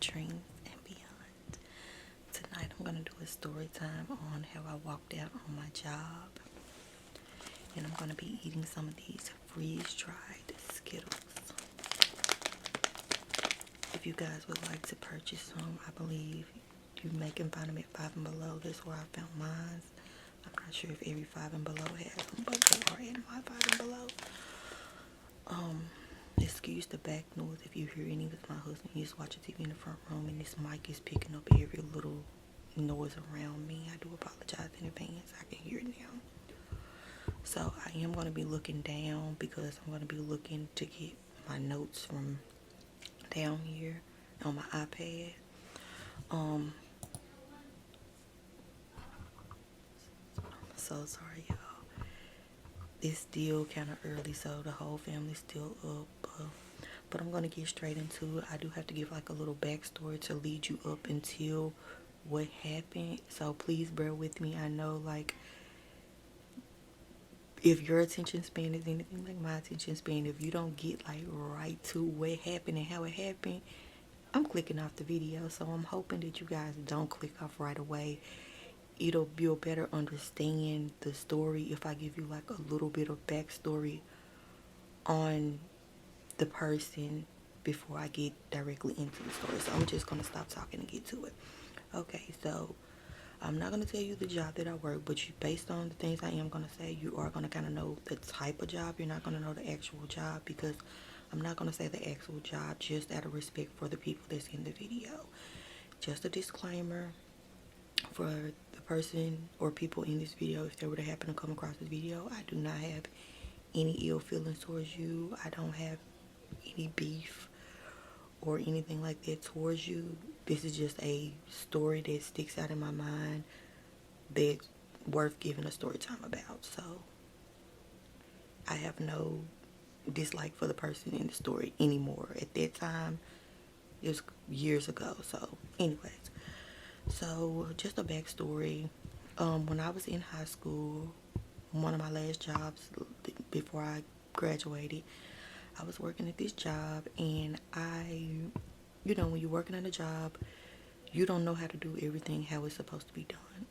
dreams and beyond. Tonight I'm going to do a story time on how I walked out on my job. And I'm going to be eating some of these freeze-dried Skittles. If you guys would like to purchase some, I believe you can find them at Five and Below. That's where I found mine. I'm not sure if every Five and Below has them, but they are in my Five and Below. Excuse the back noise if you hear any, because my husband is watching TV in the front room and this mic is picking up every little noise around me. I do apologize in advance. I can hear it now. So I am going to be looking down because I'm going to be looking to get my notes from down here on my iPad. So sorry, y'all. It's still kind of early, so the whole family's still up. But I'm going to get straight into it. I do have to give like a little backstory to lead you up until what happened. So please bear with me. I know, like, if your attention span is anything like my attention span, if you don't get like right to what happened and how it happened, I'm clicking off the video. So I'm hoping that you guys don't click off right away. You'll better understand the story if I give you like a little bit of backstory on the person before I get directly into the story. So I'm just gonna stop talking and get to it. Okay, so I'm not gonna tell you the job that I work, but based on the things I am gonna say, you are gonna kind of know the type of job. You're not gonna know the actual job because I'm not gonna say the actual job just out of respect for the people that's in the video. Just a disclaimer for the person or people in this video, if they were to happen to come across this video, I do not have any ill feelings towards you. I don't have any beef or anything like that towards you. This is just a story that sticks out in my mind that's worth giving a story time about. So I have no dislike for the person in the story anymore. At that time, it was years ago. So anyways, so just a backstory. When I was in high school, one of my last jobs before I graduated, I was working at this job, and when you're working at a job, you don't know how to do everything how it's supposed to be done.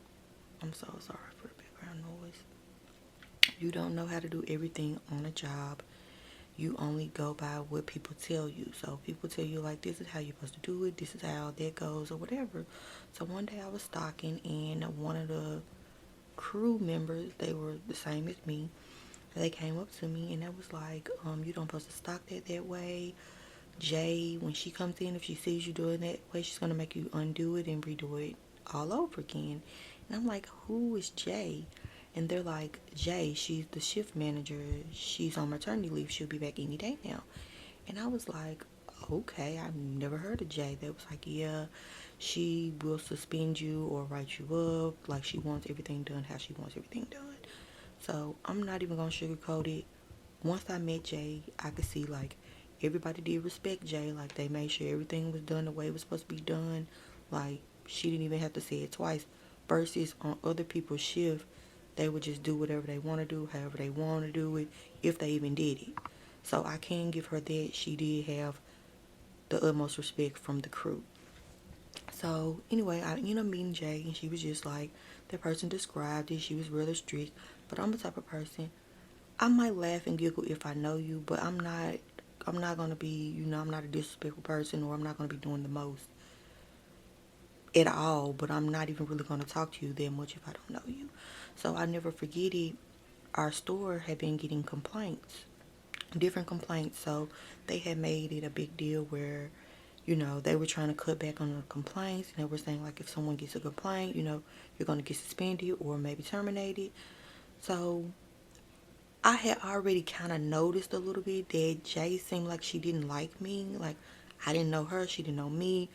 I'm so sorry for the background noise. You don't know how to do everything on a job. You only go by what people tell you. So people tell you like, this is how you're supposed to do it, this is how that goes, or whatever. So one day I was stocking, and one of the crew members, they were the same as me, they came up to me and they was like, you don't supposed to stock that way. Jay, when she comes in, if she sees you doing that way, she's gonna make you undo it and redo it all over again. And I'm like, who is Jay? And they're like, Jay, she's the shift manager. She's on maternity leave. She'll be back any day now. And I was like, okay, I've never heard of Jay. They was like, yeah, she will suspend you or write you up. Like, she wants everything done how she wants everything done. So I'm not even gonna sugarcoat it. Once I met Jay, I could see like everybody did respect Jay. Like, they made sure everything was done the way it was supposed to be done. Like, she didn't even have to say it twice. Versus on other people's shift, they would just do whatever they want to do, however they want to do it, if they even did it. So I can give her that. She did have the utmost respect from the crew. So anyway, I ended up meeting Jay, and she was just like the person described it. She was really strict, but I'm the type of person, I might laugh and giggle if I know you, but I'm not gonna be, I'm not a disrespectful person, or I'm not gonna be doing the most at all. But I'm not even really gonna talk to you that much if I don't know you. So I never forget it. Our store had been getting complaints, different complaints. So they had made it a big deal where, they were trying to cut back on the complaints, and they were saying like, if someone gets a complaint, you're gonna get suspended or maybe terminated. So I had already kind of noticed a little bit that Jay seemed like she didn't like me. Like, I didn't know her, she didn't know me.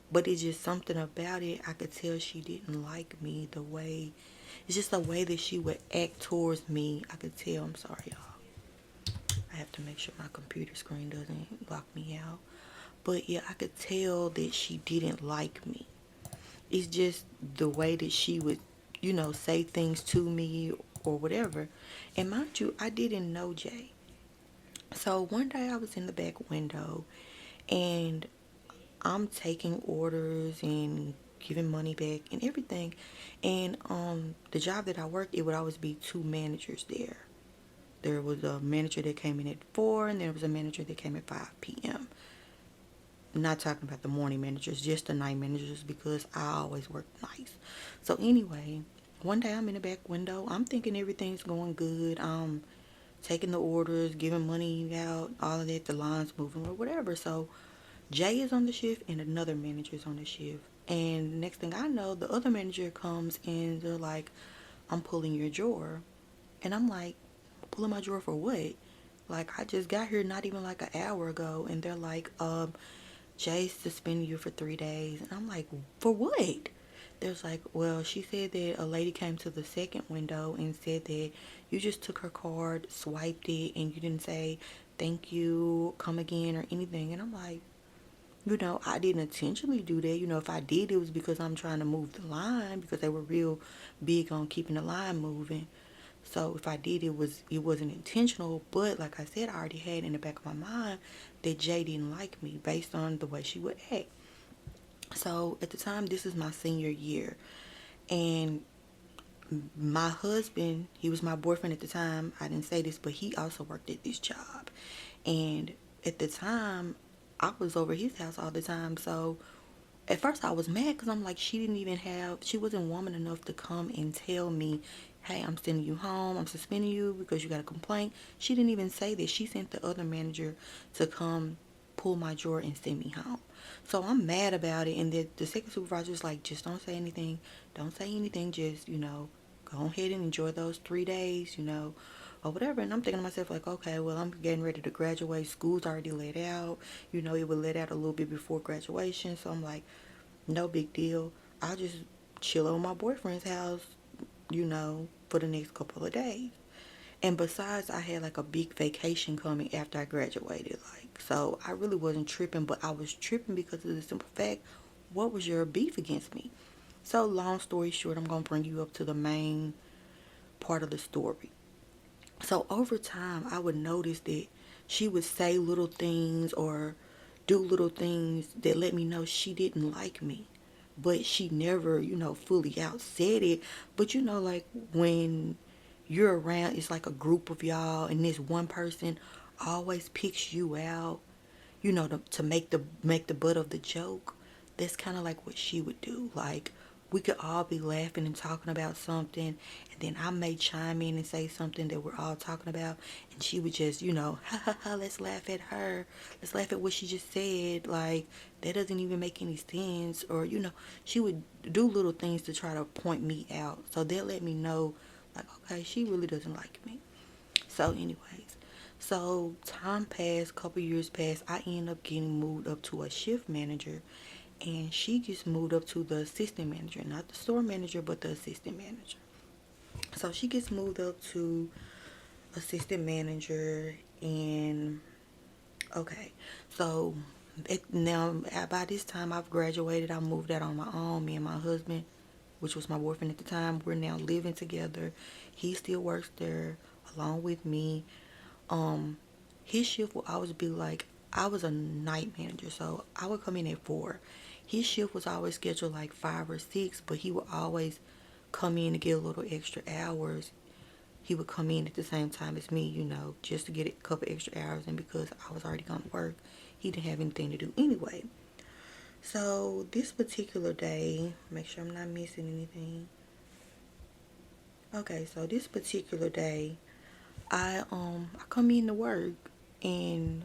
But it's just something about it. I could tell she didn't like me it's just the way that she would act towards me. I could tell. I'm sorry, y'all. I have to make sure my computer screen doesn't block me out. But yeah, I could tell that she didn't like me. It's just the way that she would, say things to me or whatever. And mind you, I didn't know Jay. So one day I was in the back window, and I'm taking orders and giving money back and everything. And the job that I worked, it would always be two managers there. There was a manager that came in at 4, and there was a manager that came at 5 p.m. I'm not talking about the morning managers, just the night managers, because I always work nights. So anyway, one day I'm in the back window. I'm thinking everything's going good. Taking the orders, giving money out, all of that, the lines moving or whatever. So Jay is on the shift and another manager is on the shift. And next thing I know, the other manager comes and they're like, I'm pulling your drawer. And I'm like, pulling my drawer for what? Like, I just got here not even like an hour ago. And they're like, Jay's suspending you for 3 days. And I'm like, for what? There's like, well, she said that a lady came to the second window and said that you just took her card, swiped it, and you didn't say thank you, come again, or anything. And I'm like, I didn't intentionally do that. If I did, it was because I'm trying to move the line, because they were real big on keeping the line moving. So if I did, it wasn't intentional. But like I said, I already had in the back of my mind that Jay didn't like me based on the way she would act. So at the time, this is my senior year, and my husband, he was my boyfriend at the time. I didn't say this, but he also worked at this job. And at the time, I was over his house all the time. So at first I was mad because I'm like, she wasn't woman enough to come and tell me, hey, I'm sending you home. I'm suspending you because you got a complaint. She didn't even say that. She sent the other manager to come pull my drawer and send me home. So I'm mad about it. And the second supervisor was like, just don't say anything. Don't say anything. Just, go ahead and enjoy those 3 days, or whatever. And I'm thinking to myself, like, okay, well, I'm getting ready to graduate. School's already let out. It would let out a little bit before graduation. So I'm like, no big deal. I'll just chill over my boyfriend's house, for the next couple of days. And besides, I had like a big vacation coming after I graduated. Like, so I really wasn't tripping, but I was tripping because of the simple fact, what was your beef against me? So long story short, I'm going to bring you up to the main part of the story. So over time, I would notice that she would say little things or do little things that let me know she didn't like me. But she never, fully out said it. But like when you're around, it's like a group of y'all, and this one person always picks you out, to make the butt of the joke. That's kind of like what she would do. Like, we could all be laughing and talking about something, and then I may chime in and say something that we're all talking about, and she would just, ha ha ha, let's laugh at her. Let's laugh at what she just said. Like, that doesn't even make any sense. Or, she would do little things to try to point me out. So that let me know, like, okay, she really doesn't like me. So, anyways, so time passed, couple years passed. I end up getting moved up to a shift manager, and she gets moved up to the assistant manager, not the store manager, but the assistant manager. So she gets moved up to assistant manager, and okay, so now by this time I've graduated. I moved out on my own. Me and my husband, which was my boyfriend at the time, we're now living together. He still works there along with me. um his shift will always be like, I was a night manager, so I would come in at 4. His shift was always scheduled like 5 or 6, but he would always come in to get a little extra hours. He would come in at the same time as me, just to get a couple extra hours. And because I was already going to work, he didn't have anything to do anyway. So this particular day, make sure I'm not missing anything. Okay, so this particular day, I come in to work, and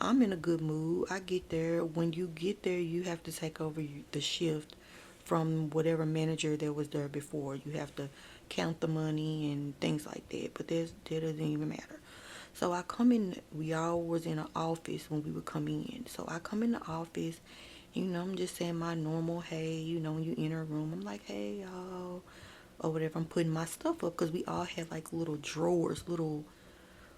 I'm in a good mood. I get there. When you get there, you have to take over the shift from whatever manager that was there before. You have to count the money and things like that. But that doesn't even matter. So I come in. We all was in an office when we would come in. So I come in the office. I'm just saying my normal hey. When you enter a room, I'm like, hey y'all, or whatever. I'm putting my stuff up because we all had like little drawers,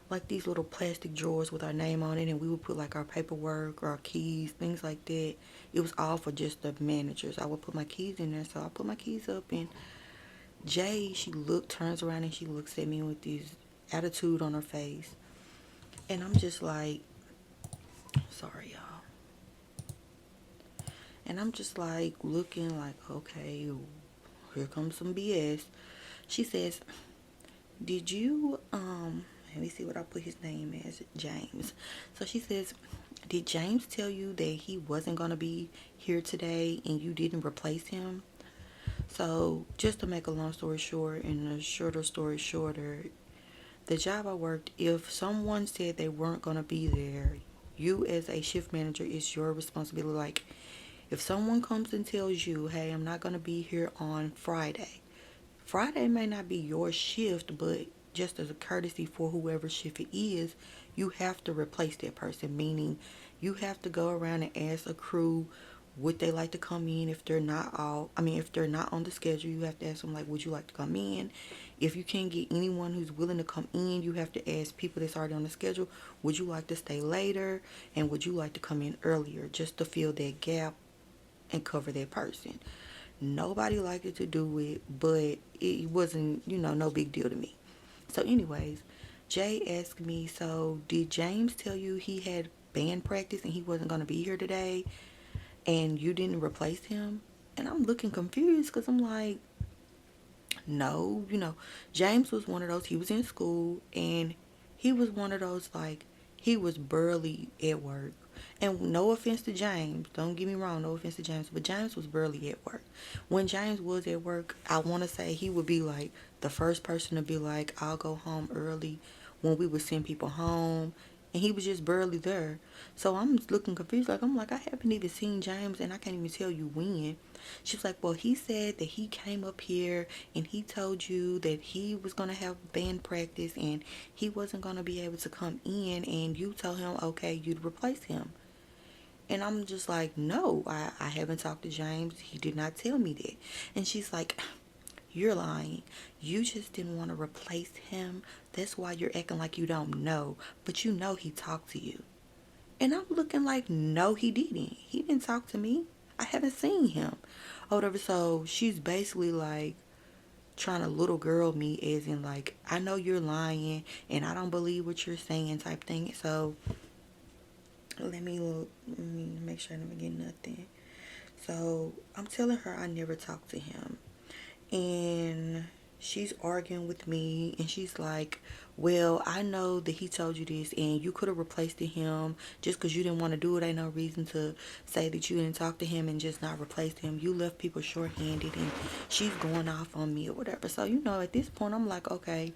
like these little plastic drawers with our name on it, and we would put like our paperwork, our keys, things like that. It was all for just the managers. I would put my keys in there, so I put my keys up, and Jay, turns around and she looks at me with this attitude on her face, and I'm just like, sorry y'all. And I'm just like looking like, okay, here comes some BS. She says, did you, let me see what I put his name as, James. So she says, did James tell you that he wasn't going to be here today and you didn't replace him? So just to make a long story short and a shorter story shorter, the job I worked, if someone said they weren't going to be there, you as a shift manager, it's your responsibility. Like, if someone comes and tells you, hey, I'm not going to be here on Friday, Friday may not be your shift, but just as a courtesy for whoever shift it is, you have to replace that person. Meaning, you have to go around and ask a crew would they like to come in. If they're not if they're not on the schedule, you have to ask them like, would you like to come in? If you can't get anyone who's willing to come in, you have to ask people that's already on the schedule, would you like to stay later, and would you like to come in earlier, just to fill that gap and cover that person. Nobody liked it to do it, but it wasn't, no big deal to me. So anyways, Jay asked me, so did James tell you he had band practice and he wasn't going to be here today and you didn't replace him? And I'm looking confused because I'm like, no, James was one of those, he was in school and he was one of those, like, he was barely at work. And no offense to James, don't get me wrong, no offense to James, but James was barely at work. When James was at work, I want to say he would be like the first person to be like, I'll go home early when we would send people home. And he was just barely there. So I'm looking confused. I haven't even seen James and I can't even tell you when. She's like, well, he said that he came up here and he told you that he was going to have band practice and he wasn't going to be able to come in and you told him, okay, you'd replace him. And I'm just like, no, I haven't talked to James. He did not tell me that. And she's like, you're lying. You just didn't want to replace him. That's why you're acting like you don't know. But you know he talked to you. And I'm looking like, no, he didn't. He didn't talk to me. I haven't seen him. Or whatever. So she's basically like trying to little girl me, as in like, I know you're lying and I don't believe what you're saying type thing. So let me make sure I don't forget nothing. So I'm telling her I never talked to him. And she's arguing with me and she's like, well, I know that he told you this and you could have replaced him. Just because you didn't want to do it ain't no reason to say that you didn't talk to him and just not replace him. You left people short-handed. And she's going off on me or whatever. So at this point I'm like, okay,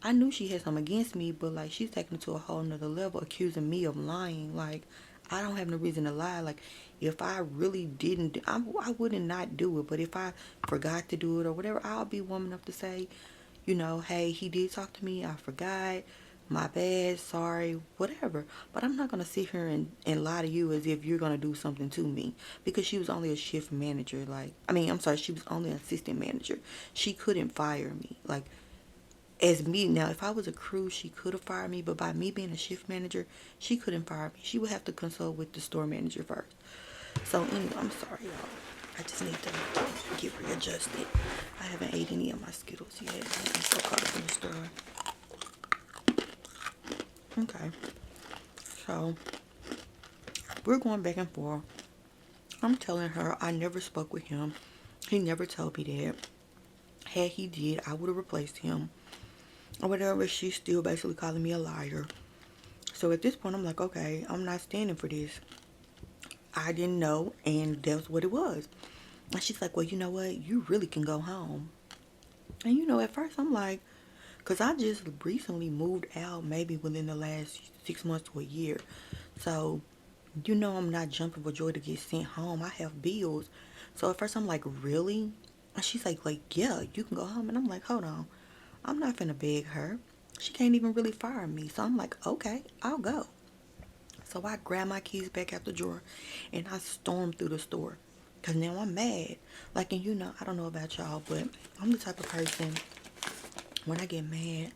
I knew she had something against me, but like she's taking it to a whole nother level, accusing me of lying. Like, I don't have no reason to lie. Like, if I really didn't, I wouldn't not do it. But if I forgot to do it or whatever, I'll be woman enough to say, hey, he did talk to me. I forgot. My bad. Sorry. Whatever. But I'm not going to sit here and lie to you as if you're going to do something to me. Because she was only a shift manager. She was only an assistant manager. She couldn't fire me. Like, as me now, if I was a crew, she could have fired me, but by me being a shift manager, she couldn't fire me. She would have to consult with the store manager first. So anyway, I'm sorry, y'all. I just need to get readjusted. I haven't ate any of my Skittles yet. I'm so caught up in the store. Okay, so we're going back and forth. I'm telling her I never spoke with him. He never told me that. Had he did, I would have replaced him. Or whatever. She's still basically calling me a liar. So at this point, I'm like, okay, I'm not standing for this. I didn't know, and that's what it was. And she's like, well, you know what? You really can go home. And at first I'm like, because I just recently moved out, maybe within the last 6 months to a year. So, I'm not jumping for joy to get sent home. I have bills. So at first I'm like, really? And she's like, yeah, you can go home. And I'm like, hold on. I'm not finna beg her. She can't even really fire me. So I'm like, okay, I'll go. So I grabbed my keys back out the drawer and I stormed through the store. Because now I'm mad. Like, and I don't know about y'all, but I'm the type of person, when I get mad,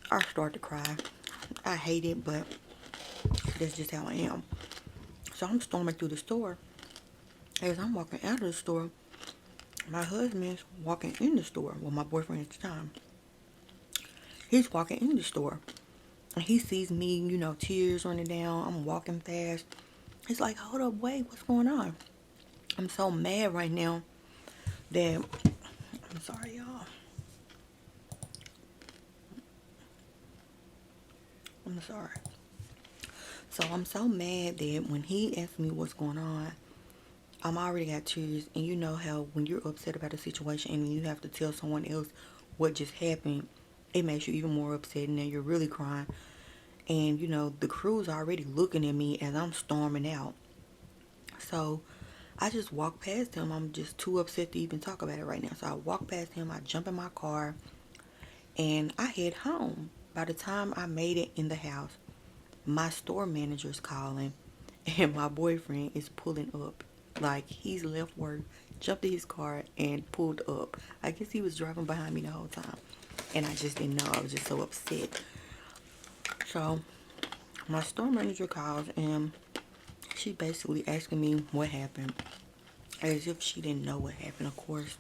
I start to cry. I hate it, but that's just how I am. So I'm storming through the store. As I'm walking out of the store, my husband's walking in the store. Well, my boyfriend at the time. He's walking in the store. And he sees me, tears running down. I'm walking fast. He's like, hold up, wait, what's going on? I'm so mad right now that, I'm sorry, y'all. I'm sorry. So I'm so mad that when he asked me what's going on, I'm already got tears. And you know how when you're upset about a situation and you have to tell someone else what just happened, it makes you even more upset, and then you're really crying. And you know, the crew's already looking at me as I'm storming out. So I just walk past him. I'm just too upset to even talk about it right now. So I walk past him, I jump in my car, and I head home. By the time I made it in the house, my store manager's calling, and my boyfriend is pulling up. Like, he's left work, jumped in his car, and pulled up. I guess he was driving behind me the whole time. And I just didn't know. I was just so upset. So my store manager calls, and she basically asking me what happened. As if she didn't know what happened. Of course,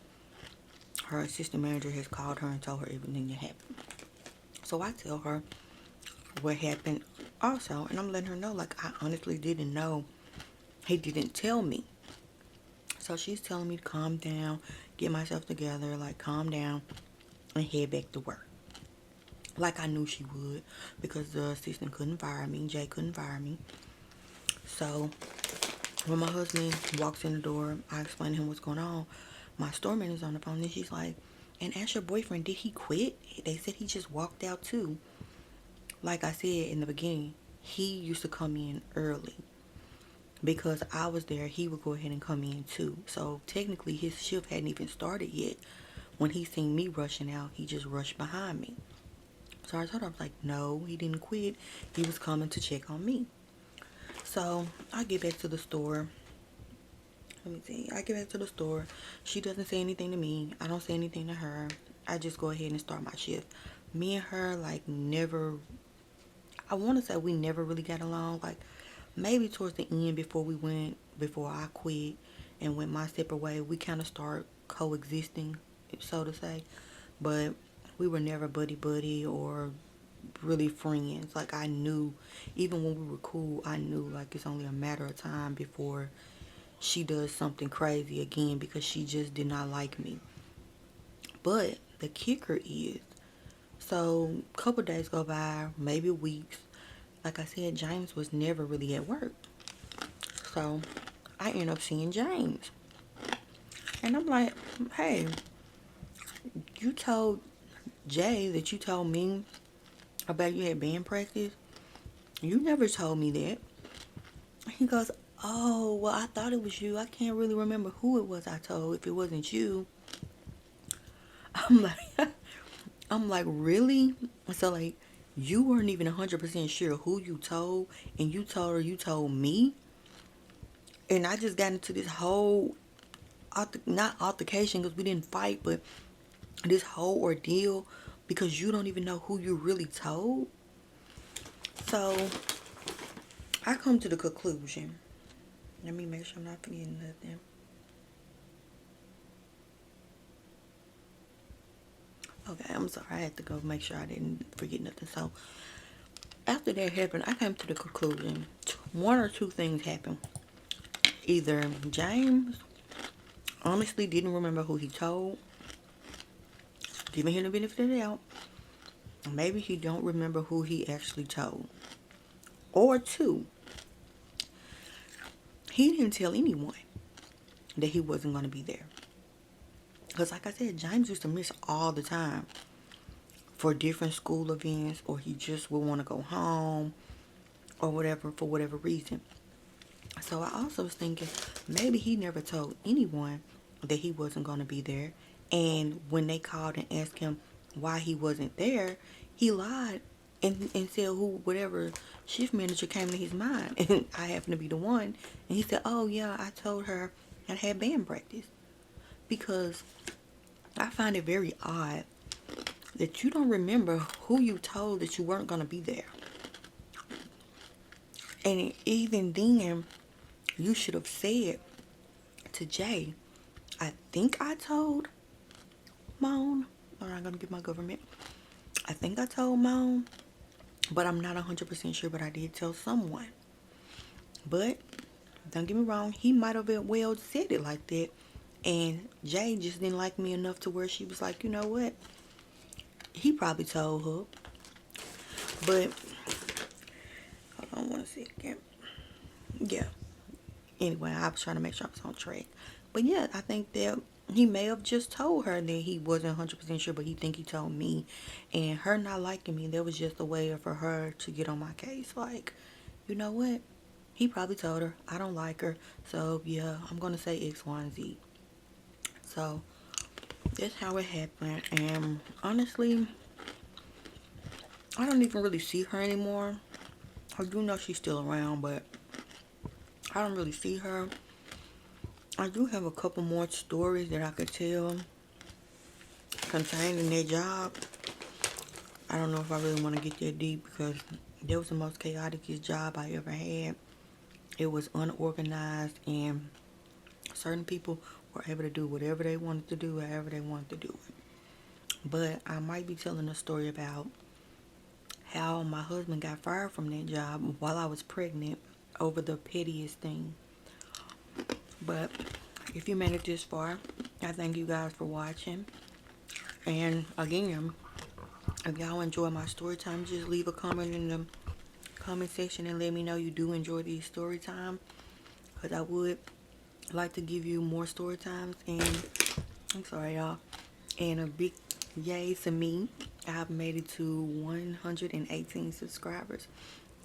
her assistant manager has called her and told her everything that happened. So I tell her what happened also, and I'm letting her know, like, I honestly didn't know. He didn't tell me. So she's telling me to calm down, get myself together, like, calm down, and head back to work. Like I knew she would, because the assistant couldn't fire me, Jay couldn't fire me. So when my husband walks in the door, I explain to him what's going on. My store manager's on the phone, and she's like, and ask your boyfriend, did he quit? They said he just walked out too. Like I said in the beginning, he used to come in early. Because I was there, he would go ahead and come in too. So technically his shift hadn't even started yet. When he seen me rushing out, he just rushed behind me. So I told her, I was like, no, he didn't quit. He was coming to check on me. So I get back to the store. Let me see. I get back to the store. She doesn't say anything to me. I don't say anything to her. I just go ahead and start my shift. Me and her, like, never, I want to say we never really got along. Like, maybe towards the end before I quit and went my separate way, we kind of start coexisting, so to say. But we were never buddy or really friends. Like, I knew, even when we were cool, I knew, like, it's only a matter of time before she does something crazy again, because she just did not like me. But the kicker is, so a couple days go by, maybe weeks. Like I said, James was never really at work. So I end up seeing James. And I'm like, hey, you told Jay that you told me about you had band practice. You never told me that. He goes, oh, well, I thought it was you. I can't really remember who it was I told if it wasn't you. I'm like, I'm like, really? So, like, you weren't even 100% sure who you told, and you told her you told me? And I just got into this whole, not altercation because we didn't fight, but this whole ordeal because you don't even know who you really told? So, I come to the conclusion. Let me make sure I'm not forgetting nothing. Okay, I'm sorry. I had to go make sure I didn't forget nothing. So, after that happened, I came to the conclusion one or two things happened. Either James honestly didn't remember who he told, giving him the benefit of the doubt. Maybe he don't remember who he actually told. Or two, he didn't tell anyone that he wasn't going to be there. Because like I said, James used to miss all the time for different school events, or he just would want to go home or whatever for whatever reason. So I also was thinking maybe he never told anyone that he wasn't going to be there. And when they called and asked him why he wasn't there, he lied and said whatever shift manager came to his mind. And I happened to be the one. And he said, oh yeah, I told her I had band practice. Because I find it very odd that you don't remember who you told that you weren't going to be there. And even then, you should have said to Jay, I think I told Moan, or I'm going to give my government, I think I told Moan, but I'm not 100% sure, but I did tell someone. But Don't get me wrong, he might have well said it like that. And Jay just didn't like me enough to where she was like, you know what? He probably told her. But, hold on one second. Yeah. Anyway, I was trying to make sure I was on track. But yeah, I think that he may have just told her that he wasn't 100% sure, but he think he told me. And her not liking me, that was just a way for her to get on my case. Like, you know what? He probably told her, I don't like her. So yeah, I'm going to say X, Y, and Z. So that's how it happened. And honestly, I don't even really see her anymore. I do know she's still around, but I don't really see her. I do have a couple more stories that I could tell concerning their job. I don't know if I really want to get that deep because that was the most chaotic job I ever had. It was unorganized and certain people were able to do whatever they wanted to do, however they wanted to do it. But I might be telling a story about how my husband got fired from that job while I was pregnant over the pettiest thing. But if you made it this far, I thank you guys for watching. And again, if y'all enjoy my story time, just leave a comment in the comment section and let me know you do enjoy these story time. Because I would like to give you more story times. And I'm sorry, y'all. And a big yay to me. I've made it to 118 subscribers.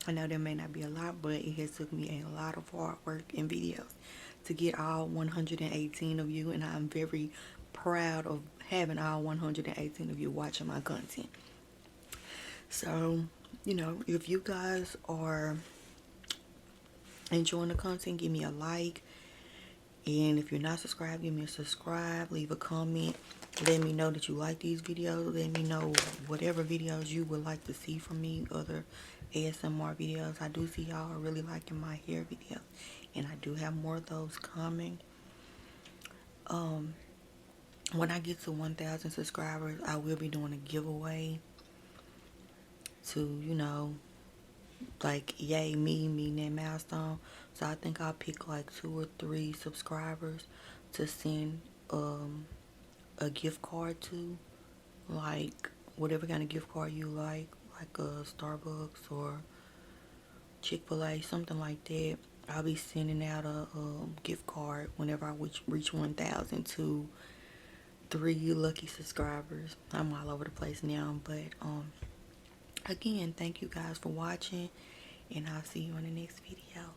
I know that may not be a lot, but it has took me a lot of hard work and videos to get all 118 of you, and I'm very proud of having all 118 of you watching my content. So, you know, if you guys are enjoying the content, give me a like. And if you're not subscribed, give me a subscribe. Leave a comment. Let me know that you like these videos. Let me know whatever videos you would like to see from me. Other ASMR videos. I do see y'all are really liking my hair videos. And I do have more of those coming. When I get to 1,000 subscribers, I will be doing a giveaway to, you know, like, yay, me meeting that milestone. So I think I'll pick like 2 or 3 subscribers to send a gift card to, like whatever kind of gift card you like a Starbucks or Chick-fil-A, something like that. I'll be sending out a gift card whenever I reach 1,000 to 3 lucky subscribers. I'm all over the place now, but again, thank you guys for watching, and I'll see you in the next video.